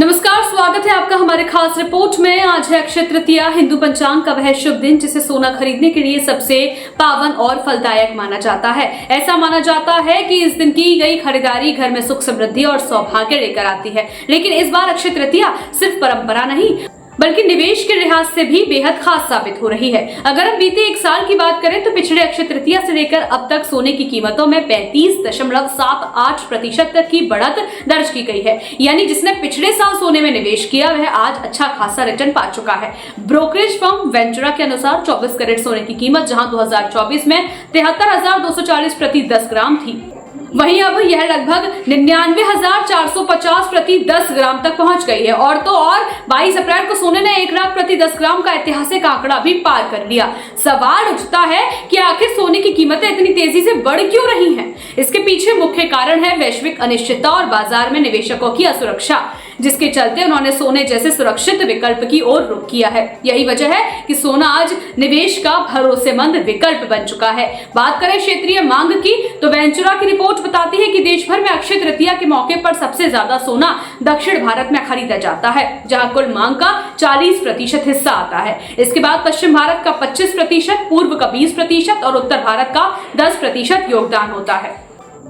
नमस्कार, स्वागत है आपका हमारे खास रिपोर्ट में। आज है अक्षय तृतीया, हिंदू पंचांग का वह शुभ दिन जिसे सोना खरीदने के लिए सबसे पावन और फलदायक माना जाता है। ऐसा माना जाता है कि इस दिन की गई खरीदारी घर में सुख समृद्धि और सौभाग्य लेकर आती है। लेकिन इस बार अक्षय तृतीया सिर्फ परंपरा नहीं बल्कि निवेश के लिहाज से भी बेहद खास साबित हो रही है। अगर हम बीते एक साल की बात करें तो पिछले अक्षय तृतीया से लेकर अब तक सोने की कीमतों में 35.78% तक की बढ़त दर्ज की गई है। यानी जिसने पिछले साल सोने में निवेश किया वह आज अच्छा खासा रिटर्न पा चुका है। ब्रोकरेज फर्म वेंचुरा के अनुसार 24 कैरेट सोने की कीमत जहां 2024 में 73,240 प्रति 10 ग्राम थी, वहीं अब यह लगभग 99,450 प्रति 10 ग्राम तक पहुंच गई है। और तो और 22 अप्रैल को सोने ने 1 लाख प्रति 10 ग्राम का ऐतिहासिक आंकड़ा भी पार कर लिया। सवाल उठता है कि आखिर सोने की कीमतें इतनी तेजी से बढ़ क्यों रही हैं? इसके पीछे मुख्य कारण है वैश्विक अनिश्चितता और बाजार में निवेशकों की असुरक्षा, जिसके चलते उन्होंने सोने जैसे सुरक्षित विकल्प की ओर रुख किया है। यही वजह है कि सोना आज निवेश का भरोसेमंद विकल्प बन चुका है। बात करें क्षेत्रीय मांग की तो वेंचुरा की रिपोर्ट बताती है कि देश भर में अक्षय तृतीया के मौके पर सबसे ज्यादा सोना दक्षिण भारत में खरीदा जाता है, जहां कुल मांग का 40% हिस्सा आता है। इसके बाद पश्चिम भारत का 25%, पूर्व का 20% और उत्तर भारत का 10% योगदान होता है।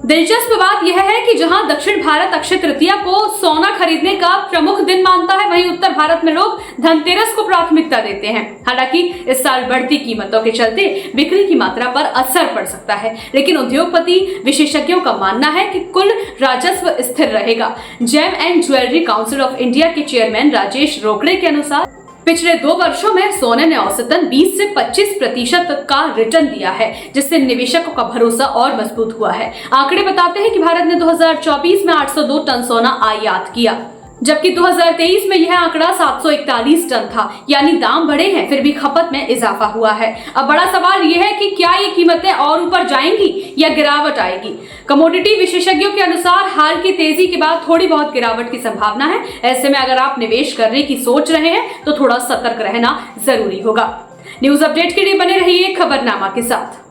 दिलचस्प बात यह है कि जहां दक्षिण भारत अक्षय तृतीया को सोना खरीदने का प्रमुख दिन मानता है, वहीं उत्तर भारत में लोग धनतेरस को प्राथमिकता देते हैं। हालांकि इस साल बढ़ती कीमतों के चलते बिक्री की मात्रा पर असर पड़ सकता है, लेकिन उद्योगपति विशेषज्ञों का मानना है कि कुल राजस्व स्थिर रहेगा। Gem and jewellery council of India के चेयरमैन राजेश रोकड़े के अनुसार पिछले 2 वर्षों में सोने ने औसतन 20 से 25% तक का रिटर्न दिया है, जिससे निवेशकों का भरोसा और मजबूत हुआ है। आंकड़े बताते हैं कि भारत ने 2024 में 802 टन सोना आयात किया, जबकि 2023 में यह आंकड़ा 741 टन था। यानी दाम बढ़े हैं फिर भी खपत में इजाफा हुआ है। अब बड़ा सवाल यह है कि क्या ये कीमतें और ऊपर जाएंगी या गिरावट आएगी? कमोडिटी विशेषज्ञों के अनुसार हाल की तेजी के बाद थोड़ी बहुत गिरावट की संभावना है। ऐसे में अगर आप निवेश करने की सोच रहे हैं तो थोड़ा सतर्क रहना जरूरी होगा। न्यूज अपडेट के लिए बने रहिए खबरनामा के साथ।